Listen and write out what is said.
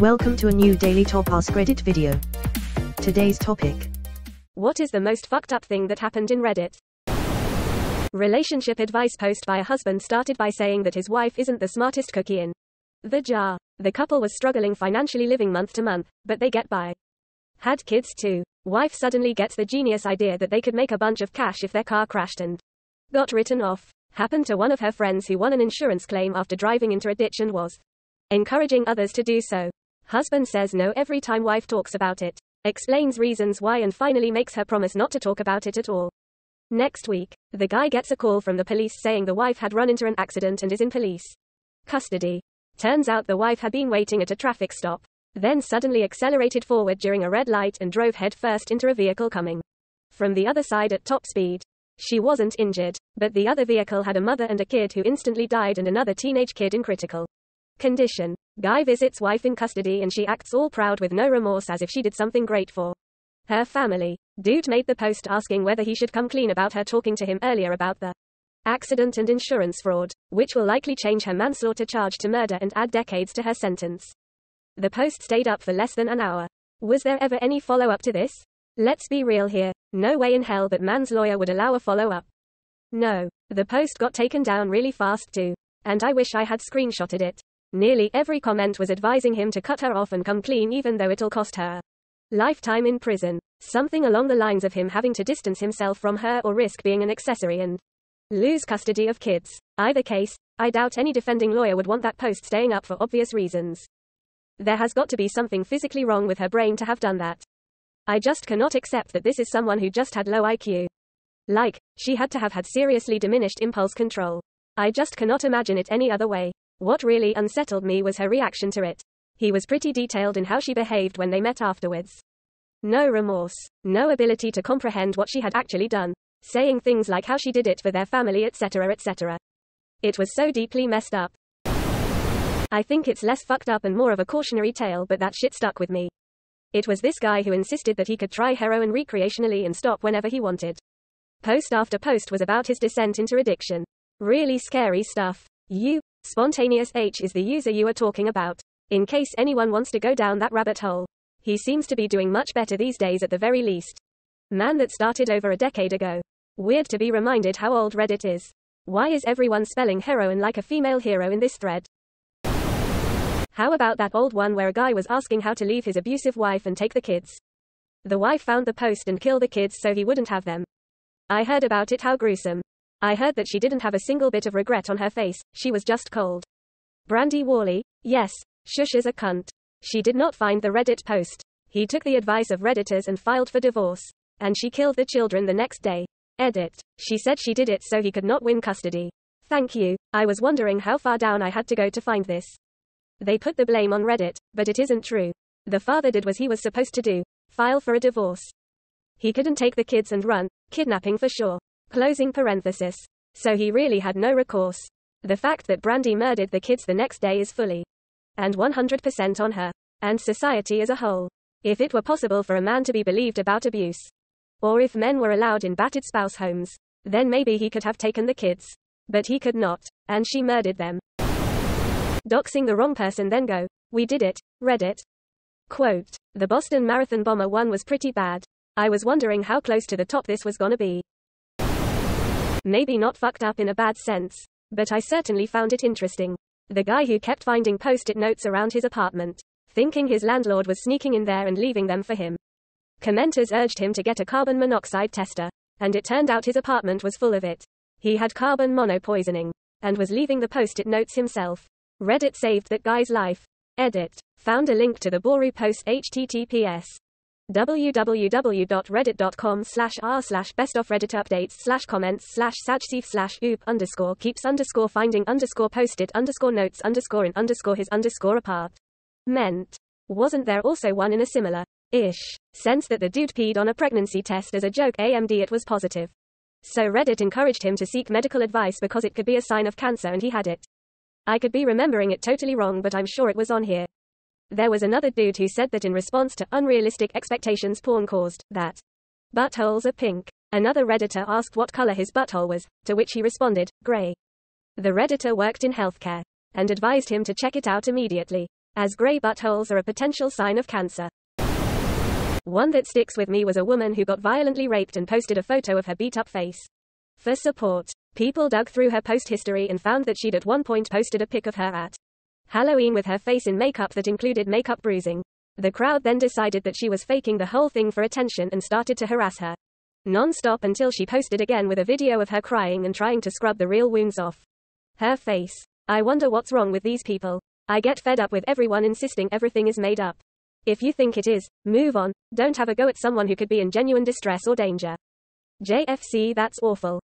Welcome to a new Daily Top Askreddit video. Today's topic. What is the most fucked up thing that happened in Reddit? Relationship advice post by a husband started by saying that his wife isn't the smartest cookie in the jar. The couple was struggling financially, living month to month, but they get by. Had kids too. Wife suddenly gets the genius idea that they could make a bunch of cash if their car crashed and got written off. Happened to one of her friends who won an insurance claim after driving into a ditch and was encouraging others to do so. Husband says no every time wife talks about it. Explains reasons why and finally makes her promise not to talk about it at all. Next week, the guy gets a call from the police saying the wife had run into an accident and is in police custody. Turns out the wife had been waiting at a traffic stop, then suddenly accelerated forward during a red light and drove headfirst into a vehicle coming from the other side at top speed. She wasn't injured, but the other vehicle had a mother and a kid who instantly died and another teenage kid in critical condition. Guy visits wife in custody and she acts all proud with no remorse as if she did something great for her family. Dude made the post asking whether he should come clean about her talking to him earlier about the accident and insurance fraud, which will likely change her manslaughter charge to murder and add decades to her sentence. The post stayed up for less than an hour. Was there ever any follow-up to this? Let's be real here. No way in hell that man's lawyer would allow a follow-up. No. The post got taken down really fast too. And I wish I had screenshotted it. Nearly every comment was advising him to cut her off and come clean even though it'll cost her lifetime in prison. Something along the lines of him having to distance himself from her or risk being an accessory and lose custody of kids. Either case, I doubt any defending lawyer would want that post staying up for obvious reasons. There has got to be something physically wrong with her brain to have done that. I just cannot accept that this is someone who just had low IQ. Like, she had to have had seriously diminished impulse control. I just cannot imagine it any other way. What really unsettled me was her reaction to it. He was pretty detailed in how she behaved when they met afterwards. No remorse. No ability to comprehend what she had actually done. Saying things like how she did it for their family, etc., etc. It was so deeply messed up. I think it's less fucked up and more of a cautionary tale, but that shit stuck with me. It was this guy who insisted that he could try heroin recreationally and stop whenever he wanted. Post after post was about his descent into addiction. Really scary stuff. Spontaneous H is the user you are talking about. In case anyone wants to go down that rabbit hole. He seems to be doing much better these days at the very least. Man that started over a decade ago. Weird to be reminded how old Reddit is. Why is everyone spelling heroin like a female hero in this thread? How about that old one where a guy was asking how to leave his abusive wife and take the kids? The wife found the post and killed the kids so he wouldn't have them. I heard about it, how gruesome. I heard that she didn't have a single bit of regret on her face, she was just cold. Brandy Worley? Yes, shush is a cunt. She did not find the Reddit post. He took the advice of Redditors and filed for divorce. And she killed the children the next day. Edit. She said she did it so he could not win custody. Thank you. I was wondering how far down I had to go to find this. They put the blame on Reddit, but it isn't true. The father did what he was supposed to do. File for a divorce. He couldn't take the kids and run. Kidnapping for sure. Closing parenthesis. So he really had no recourse. The fact that Brandy murdered the kids the next day is fully and 100% on her. And society as a whole. If it were possible for a man to be believed about abuse. Or if men were allowed in battered spouse homes. Then maybe he could have taken the kids. But he could not. And she murdered them. Doxing the wrong person then go, we did it, Reddit. Quote, the Boston Marathon bomber one was pretty bad. I was wondering how close to the top this was gonna be. Maybe not fucked up in a bad sense. But I certainly found it interesting. The guy who kept finding post-it notes around his apartment. Thinking his landlord was sneaking in there and leaving them for him. Commenters urged him to get a carbon monoxide tester. And it turned out his apartment was full of it. He had carbon monopoisoning. And was leaving the post-it notes himself. Reddit saved that guy's life. Edit. Found a link to the Boru post https. www.reddit.com/r/best-of-reddit-updates/comments/sadsif/oop_keeps_finding_his_apart. Wasn't there also one in a similar-ish sense that the dude peed on a pregnancy test as a joke? AMD it was positive. So Reddit encouraged him to seek medical advice because it could be a sign of cancer and he had it. I could be remembering it totally wrong, but I'm sure it was on here. There was another dude who said that in response to unrealistic expectations porn caused, that buttholes are pink. Another Redditor asked what color his butthole was, to which he responded, gray. The Redditor worked in healthcare, and advised him to check it out immediately. as grey buttholes are a potential sign of cancer. One that sticks with me was a woman who got violently raped and posted a photo of her beat-up face. For support, people dug through her post history and found that she'd at one point posted a pic of her at Halloween with her face in makeup that included makeup bruising. The crowd then decided that she was faking the whole thing for attention and started to harass her non-stop until she posted again with a video of her crying and trying to scrub the real wounds off her face. I wonder what's wrong with these people. I get fed up with everyone insisting everything is made up. If you think it is, move on. Don't have a go at someone who could be in genuine distress or danger. JFC, that's awful.